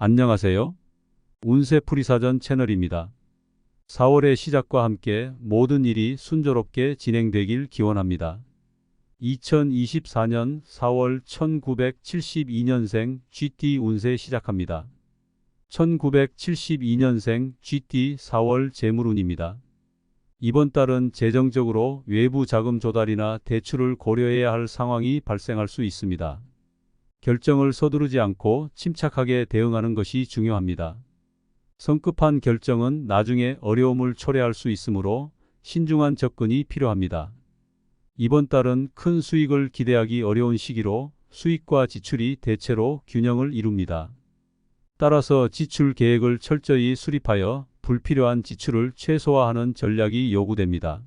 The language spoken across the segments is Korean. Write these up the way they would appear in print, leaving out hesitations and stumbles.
안녕하세요. 운세풀이사전 채널입니다. 4월의 시작과 함께 모든 일이 순조롭게 진행되길 기원합니다. 2024년 4월 1972년생 GT 운세 시작합니다. 1972년생 GT 4월 재물운입니다. 이번 달은 재정적으로 외부 자금 조달이나 대출을 고려해야 할 상황이 발생할 수 있습니다. 결정을 서두르지 않고 침착하게 대응하는 것이 중요합니다. 성급한 결정은 나중에 어려움을 초래할 수 있으므로 신중한 접근이 필요합니다. 이번 달은 큰 수익을 기대하기 어려운 시기로 수익과 지출이 대체로 균형을 이룹니다. 따라서 지출 계획을 철저히 수립하여 불필요한 지출을 최소화하는 전략이 요구됩니다.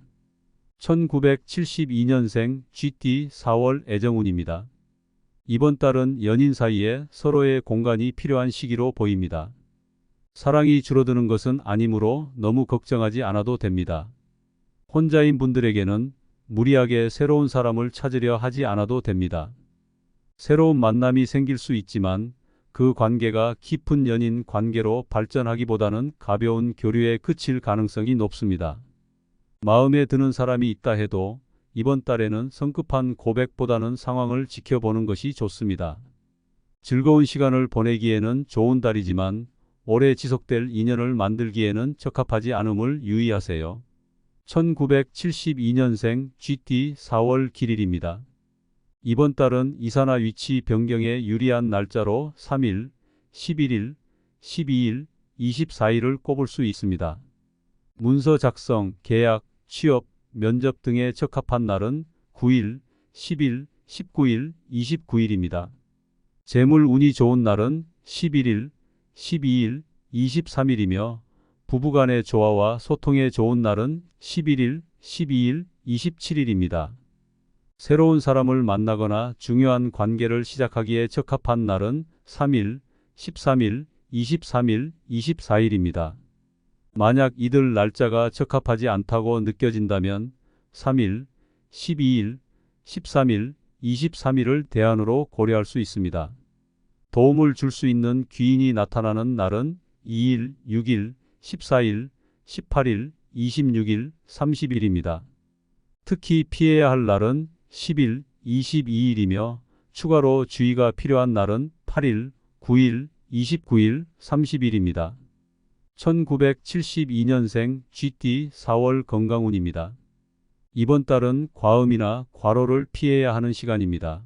1972년생 GT 4월 애정운입니다. 이번 달은 연인 사이에 서로의 공간이 필요한 시기로 보입니다. 사랑이 줄어드는 것은 아니므로 너무 걱정하지 않아도 됩니다. 혼자인 분들에게는 무리하게 새로운 사람을 찾으려 하지 않아도 됩니다. 새로운 만남이 생길 수 있지만 그 관계가 깊은 연인 관계로 발전하기보다는 가벼운 교류에 그칠 가능성이 높습니다. 마음에 드는 사람이 있다 해도 이번 달에는 성급한 고백보다는 상황을 지켜보는 것이 좋습니다. 즐거운 시간을 보내기에는 좋은 달이지만 오래 지속될 인연을 만들기에는 적합하지 않음을 유의하세요. 1972년생 GT 4월 길일입니다. 이번 달은 이사나 위치 변경에 유리한 날짜로 3일, 11일, 12일, 24일을 꼽을 수 있습니다. 문서 작성, 계약, 취업, 면접 등에 적합한 날은 9일, 10일, 19일, 29일입니다. 재물 운이 좋은 날은 11일, 12일, 23일이며 부부간의 조화와 소통에 좋은 날은 11일, 12일, 27일입니다. 새로운 사람을 만나거나 중요한 관계를 시작하기에 적합한 날은 3일, 13일, 23일, 24일입니다. 만약 이들 날짜가 적합하지 않다고 느껴진다면 3일, 12일, 13일, 23일을 대안으로 고려할 수 있습니다. 도움을 줄 수 있는 귀인이 나타나는 날은 2일, 6일, 14일, 18일, 26일, 30일입니다. 특히 피해야 할 날은 10일, 22일이며 추가로 주의가 필요한 날은 8일, 9일, 29일, 30일입니다. 1972년생 GT 4월 건강운입니다. 이번 달은 과음이나 과로를 피해야 하는 시간입니다.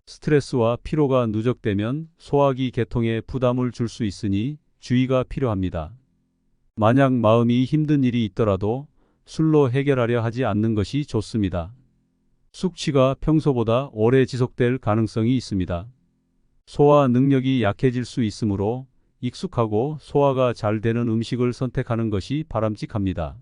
스트레스와 피로가 누적되면 소화기 계통에 부담을 줄 수 있으니 주의가 필요합니다. 만약 마음이 힘든 일이 있더라도 술로 해결하려 하지 않는 것이 좋습니다. 숙취가 평소보다 오래 지속될 가능성이 있습니다. 소화 능력이 약해질 수 있으므로 익숙하고 소화가 잘 되는 음식을 선택하는 것이 바람직합니다.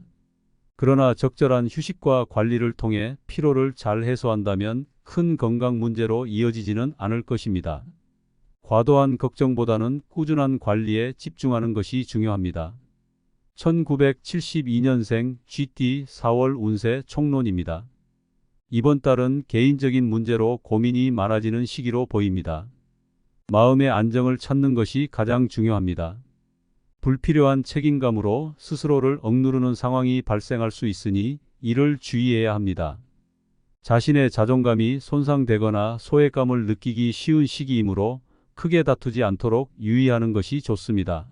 그러나 적절한 휴식과 관리를 통해 피로를 잘 해소한다면 큰 건강 문제로 이어지지는 않을 것입니다. 과도한 걱정보다는 꾸준한 관리에 집중하는 것이 중요합니다. 1972년생 GT 4월 운세 총론입니다. 이번 달은 개인적인 문제로 고민이 많아지는 시기로 보입니다. 마음의 안정을 찾는 것이 가장 중요합니다. 불필요한 책임감으로 스스로를 억누르는 상황이 발생할 수 있으니 이를 주의해야 합니다. 자신의 자존감이 손상되거나 소외감을 느끼기 쉬운 시기이므로 크게 다투지 않도록 유의하는 것이 좋습니다.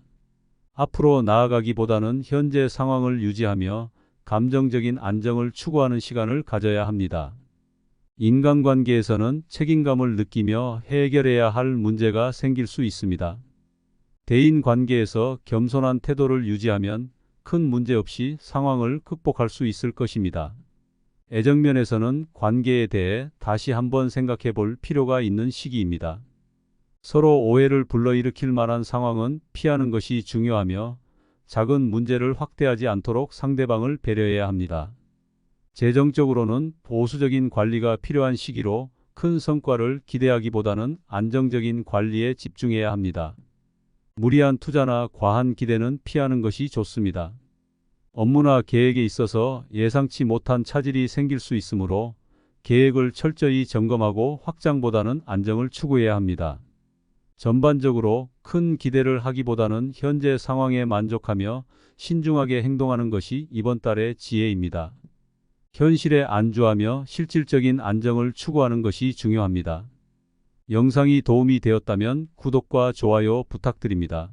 앞으로 나아가기보다는 현재 상황을 유지하며 감정적인 안정을 추구하는 시간을 가져야 합니다. 인간관계에서는 책임감을 느끼며 해결해야 할 문제가 생길 수 있습니다. 대인관계에서 겸손한 태도를 유지하면 큰 문제 없이 상황을 극복할 수 있을 것입니다. 애정면에서는 관계에 대해 다시 한번 생각해 볼 필요가 있는 시기입니다. 서로 오해를 불러일으킬 만한 상황은 피하는 것이 중요하며 작은 문제를 확대하지 않도록 상대방을 배려해야 합니다. 재정적으로는 보수적인 관리가 필요한 시기로 큰 성과를 기대하기보다는 안정적인 관리에 집중해야 합니다. 무리한 투자나 과한 기대는 피하는 것이 좋습니다. 업무나 계획에 있어서 예상치 못한 차질이 생길 수 있으므로 계획을 철저히 점검하고 확장보다는 안정을 추구해야 합니다. 전반적으로 큰 기대를 하기보다는 현재 상황에 만족하며 신중하게 행동하는 것이 이번 달의 지혜입니다. 현실에 안주하며 실질적인 안정을 추구하는 것이 중요합니다. 영상이 도움이 되었다면 구독과 좋아요 부탁드립니다.